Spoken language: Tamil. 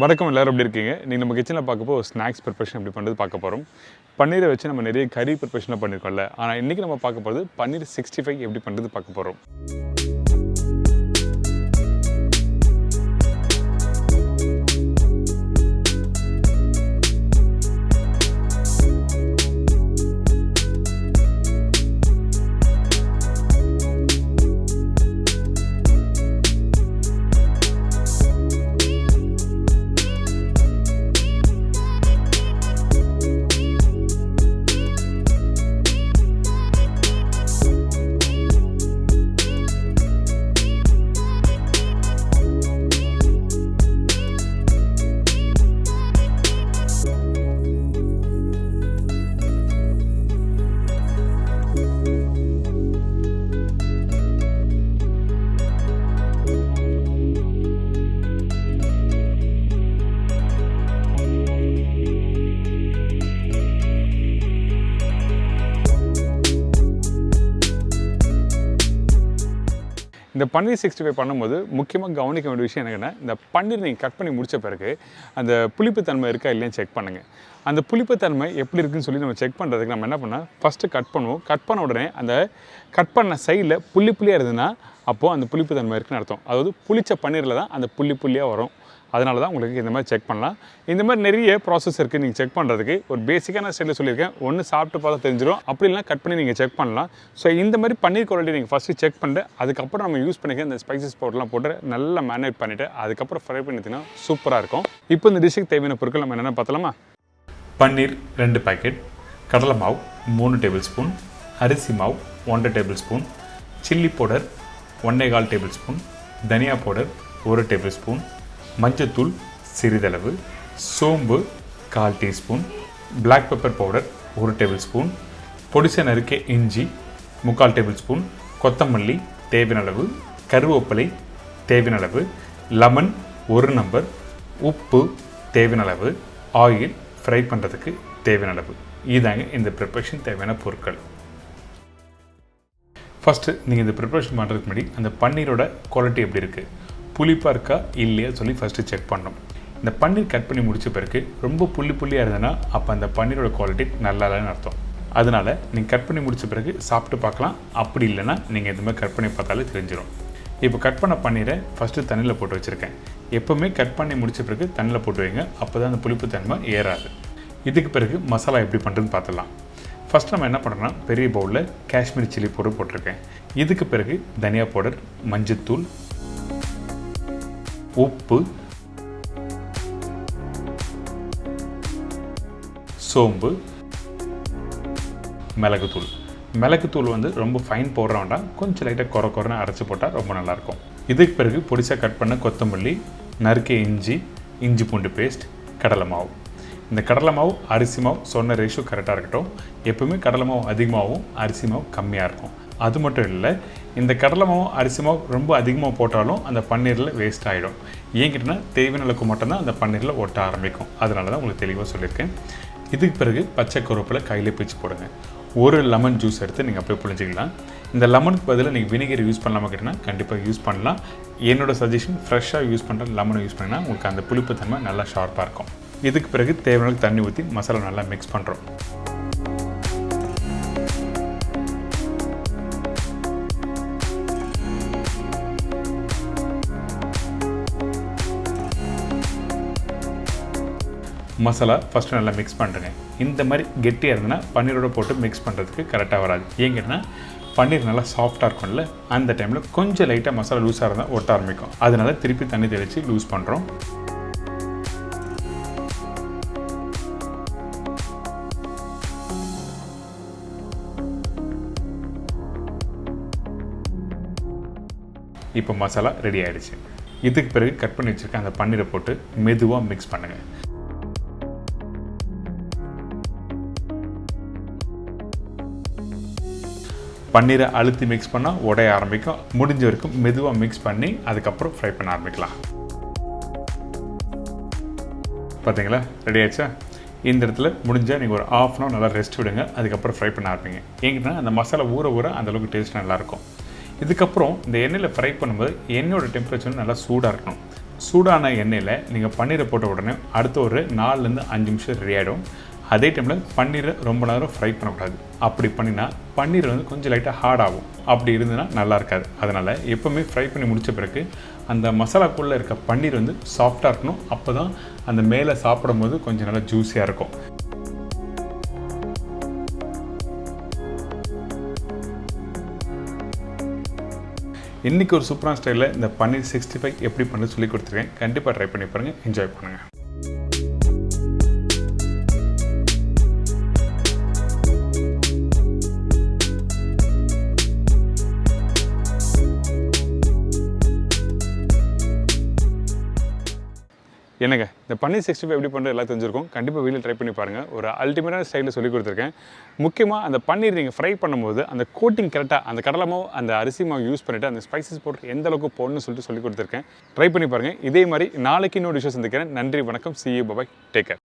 வணக்கம், எல்லாரும் எப்படி இருக்கீங்க? நீங்கள் நம்ம கிச்சனில் பார்க்கப்போ ஸ்நாக்ஸ் ப்ரிப்பரேஷன் எப்படி பண்ணுறது பார்க்க போகிறோம். பன்னீரை வச்சு நம்ம நிறைய கறி ப்ரிப்பரேஷனாக பண்ணியிருக்கோம்ல, ஆனால் இன்றைக்கி நம்ம பார்க்க போகிறது பன்னீர் 65 எப்படி பண்ணுறது பார்க்க போகிறோம். இந்த பன்னீர் 65 பண்ணும்போது முக்கியமாக கவனிக்க வேண்டிய விஷயம் என்னென்னா, இந்த பன்னீர் நீங்கள் கட் பண்ணி முடித்த பிறகு அந்த புளிப்புத்தன்மை இருக்கா இல்லைன்னு செக் பண்ணுங்கள். அந்த புளிப்புத்தன்மை எப்படி இருக்குன்னு சொல்லி நம்ம செக் பண்ணுறதுக்கு நம்ம என்ன பண்ணால் ஃபஸ்ட்டு கட் பண்ணுவோம். கட் பண்ண உடனே அந்த கட் பண்ண சைடில் புள்ளியாக இருந்ததுன்னா அப்போது அந்த புளிப்புத்தன்மை இருக்குன்னு அர்த்தம். அதாவது புளிச்ச பன்னீரில் தான் அந்த புள்ளியாக வரும். அதனால தான் உங்களுக்கு இந்த மாதிரி செக் பண்ணலாம். இந்த மாதிரி நிறைய ப்ராசஸ் இருக்குது நீங்கள் செக் பண்ணுறதுக்கு. ஒரு பேசிக்கான ஸ்டைலில் சொல்லியிருக்கேன். ஒன்று சாப்பிட்டு பார்த்தா தெரிஞ்சிடும், அப்படி இல்லைனா கட் பண்ணி நீங்கள் செக் பண்ணலாம். ஸோ இந்த மாதிரி பன்னீர் குவாலிட்டி நீங்கள் ஃபஸ்ட்டு செக் பண்ணிட்டு அதுக்கப்புறம் நம்ம யூஸ் பண்ணிக்க இந்த ஸ்பைசஸ் பவுடர்லாம் போட்டு நல்லா மேரினேட் பண்ணிவிட்டு அதுக்கப்புறம் ஃப்ரை பண்ணிட்டீங்கன்னா சூப்பராக இருக்கும். இப்போ இந்த டிஷ்ஷுக்கு தேவையான பொருட்கள் நம்ம என்னென்ன பார்த்தலாமா? பன்னீர் 2 பாக்கெட், கடலை மாவு 3 டேபிள் ஸ்பூன், அரிசி மாவு 1 tablespoon, chilli powder 1.25 tablespoon, தனியா பவுடர் 1 டேபிள் ஸ்பூன், மஞ்சத்தூள் சிறிதளவு, சோம்பு 1/4 teaspoon, black pepper powder 1 tablespoon, பொடிசை நறுக்கிய இஞ்சி 3/4 டேபிள் ஸ்பூன், கொத்தமல்லி தேவையான அளவு, கருவேப்பிலை தேவையான அளவு, லெமன் 1 நம்பர், உப்பு தேவையான அளவு, ஆயில் ஃப்ரை பண்ணுறதுக்கு தேவையான அளவு. இதாங்க இந்த ப்ரிப்பரேஷன் தேவையான பொருட்கள். ஃபஸ்ட்டு நீங்கள் இந்த ப்ரிப்பரேஷன் பண்ணுறதுக்கு முன்னாடி அந்த பன்னீரோட குவாலிட்டி எப்படி இருக்குது, புளிப்பாக இருக்கா இல்லையா சொல்லி ஃபஸ்ட்டு செக் பண்ணணும். இந்த பன்னீர் கட் பண்ணி முடித்த பிறகு ரொம்ப புள்ளியாக இருந்ததுன்னா அப்போ அந்த பன்னீரோட குவாலிட்டி நல்லா இல்லைன்னு அர்த்தம். அதனால் நீங்கள் கட் பண்ணி முடித்த பிறகு சாப்பிட்டு பார்க்கலாம். அப்படி இல்லைன்னா நீங்கள் இந்த மாதிரி கட் பண்ணி பார்த்தாலே தெரிஞ்சிடும். இப்போ கட் பண்ண பன்னீரை ஃபஸ்ட்டு தண்ணியில் போட்டு வச்சுருக்கேன். எப்போவுமே கட் பண்ணி முடித்த பிறகு தண்ணியில் போட்டு வைங்க, அப்போ தான் அந்த புளிப்பு தன்மை ஏறாது. இதுக்கு பிறகு மசாலா எப்படி பண்ணுறதுன்னு பார்த்துடலாம். ஃபஸ்ட் நம்ம என்ன பண்ணுறோன்னா, பெரிய பவுலில் காஷ்மீர் சில்லி பவுடர் போட்டிருக்கேன். இதுக்கு பிறகு தனியா பவுடர், மஞ்சத்தூள், உப்பு, சோம்பு, மிளகுத்தூள். மிளகுத்தூள் வந்து ரொம்ப ஃபைன் போடுற வேண்டாம், கொஞ்சம் லைட்டாக குறைன்னு அரைச்சி போட்டால் ரொம்ப நல்லாயிருக்கும். இதுக்கு பிறகு பொடிசாக கட் பண்ண கொத்தமல்லி, நறுக்கிய இஞ்சி பூண்டு பேஸ்ட், கடலை மாவு. இந்த கடலை மாவு அரிசி மாவு சொன்ன ரேஷியோ கரெக்டாக இருக்கட்டும். எப்பவுமே கடலை மாவு அதிகமாகவும் அரிசி மாவு கம்மியாக இருக்கும். அது மட்டும் இல்லை, இந்த கடலை மாவு அரிசி மாவு ரொம்ப அதிகமாக போட்டாலும் அந்த பன்னீரில் வேஸ்ட் ஆகிடும். ஏங்கிட்டனா தேவையான அளவுக்கு மட்டும்தான் அந்த பன்னீரில் ஒட்ட ஆரம்பிக்கும். அதனால தான் உங்களுக்கு தெளிவாக சொல்லியிருக்கேன். இதுக்கு பிறகு பச்சை கருவேப்பிலை கையில் பிச்சு போடுங்க. ஒரு லெமன் ஜூஸ் எடுத்து நீங்கள் அப்படியே புழிஞ்சிக்கலாம். இந்த லெமனுக்கு பதிலாக நீங்கள் வினிகர் யூஸ் பண்ணலாமா கேட்டிங்கன்னா கண்டிப்பாக யூஸ் பண்ணலாம். என்னோடய சஜஷன் ஃப்ரெஷ்ஷாக யூஸ் பண்ணுற லெமனை யூஸ் பண்ணிங்கன்னா உங்களுக்கு அந்த புளிப்பு தன்மை நல்லா ஷார்ப்பாக இருக்கும். இதுக்கு பிறகு தேவையான தண்ணி ஊற்றி மசாலா நல்லா மிக்ஸ் பண்ணுறோம். மசாலா ஃபஸ்ட்டு நல்லா மிக்ஸ் பண்ணுறேங்க. இந்த மாதிரி கெட்டியாக இருந்ததுன்னா பன்னீரோட போட்டு மிக்ஸ் பண்ணுறதுக்கு கரெக்டாக வராது. ஏங்கன்னா பன்னீர் நல்லா சாஃப்டாக இருக்கும்ல, அந்த டைமில் கொஞ்சம் லைட்டாக மசாலா லூஸாக இருந்தால் ஒட்ட ஆரம்பிக்கும். அதனால திருப்பி தண்ணி தெளித்து லூஸ் பண்ணுறோம். இப்போ மசாலா ரெடி ஆகிடுச்சு. இதுக்கு பிறகு கட் பண்ணி வச்சுருக்க அந்த பன்னீரை போட்டு மெதுவாக மிக்ஸ் பண்ணுங்கள். பன்னீரை அழுத்தி மிக்ஸ் பண்ணால் உடைய ஆரம்பிக்கும். முடிஞ்ச வரைக்கும் மெதுவாக மிக்ஸ் பண்ணி அதுக்கப்புறம் ஃப்ரை பண்ண ஆரம்பிக்கலாம். பார்த்தீங்களா, ரெடி ஆயிடுச்சா? இந்த இடத்துல முடிஞ்சால் நீங்கள் ஒரு ½ அன் ஹவர் நல்லா ரெஸ்ட் விடுங்க. அதுக்கப்புறம் ஃப்ரை பண்ண ஆரம்பிங்க. ஏங்கன்னா அந்த மசாலா ஊற அந்தளவுக்கு டேஸ்ட் நல்லாயிருக்கும். இதுக்கப்புறம் இந்த எண்ணெயில் ஃப்ரை பண்ணும்போது எண்ணெயோட டெம்பரேச்சர் நல்லா சூடாக இருக்கணும். சூடான எண்ணெயில் நீங்கள் பன்னீரை போட்ட உடனே அடுத்த ஒரு 4லேருந்து 5 நிமிஷம் ரெடி ஆகிடும். அதே டைமில் பன்னீரை ரொம்ப நேரம் ஃப்ரை பண்ணக்கூடாது. அப்படி பண்ணினா பன்னீர் வந்து கொஞ்சம் லைட்டாக ஹார்ட் ஆகும். அப்படி இருந்ததுன்னா நல்லா இருக்காது. அதனால் எப்போவுமே ஃப்ரை பண்ணி முடித்த பிறகு அந்த மசாலாக்குள்ளே இருக்க பன்னீர் வந்து சாஃப்டாக இருக்கணும். அப்போ தான் அந்த மேலே சாப்பிடும்போது கொஞ்சம் நல்லா ஜூஸியாக இருக்கும். இன்றைக்கி ஒரு சூப்பரான ஸ்டைலில் இந்த பன்னீர் 65 எப்படி பண்ணி சொல்லி கொடுத்துருக்கேன். கண்டிப்பாக ட்ரை பண்ணி பாருங்கள், என்ஜாய் பண்ணுங்கள். என்னங்க இந்த பன்னீர் 65 எப்படி பண்ணுறது எல்லாம் தெரிஞ்சிருக்கும். கண்டிப்பாக வீட்டில் ட்ரை பண்ணி பாருங்கள். ஒரு அல்டிமேட்டான ஸ்டைலில் சொல்லி கொடுத்துருக்கேன். முக்கியமாக அந்த பன்னீர் நீங்கள் ஃப்ரை பண்ணும்போது அந்த கோட்டிங் கரெக்டாக அந்த கடலை மாவு அந்த அரிசி மாவு யூஸ் பண்ணிவிட்டு அந்த ஸ்பைசஸ் போட்டு எந்த அளவுக்கு போடணும்னு சொல்லிட்டு சொல்லி கொடுத்துருக்கேன். ட்ரை பண்ணி பாருங்கள். இதே மாதிரி நாளைக்கு இன்னொரு டிஷ்ஷை சந்திக்கிறேன். நன்றி, வணக்கம், see you, bye bye, take care.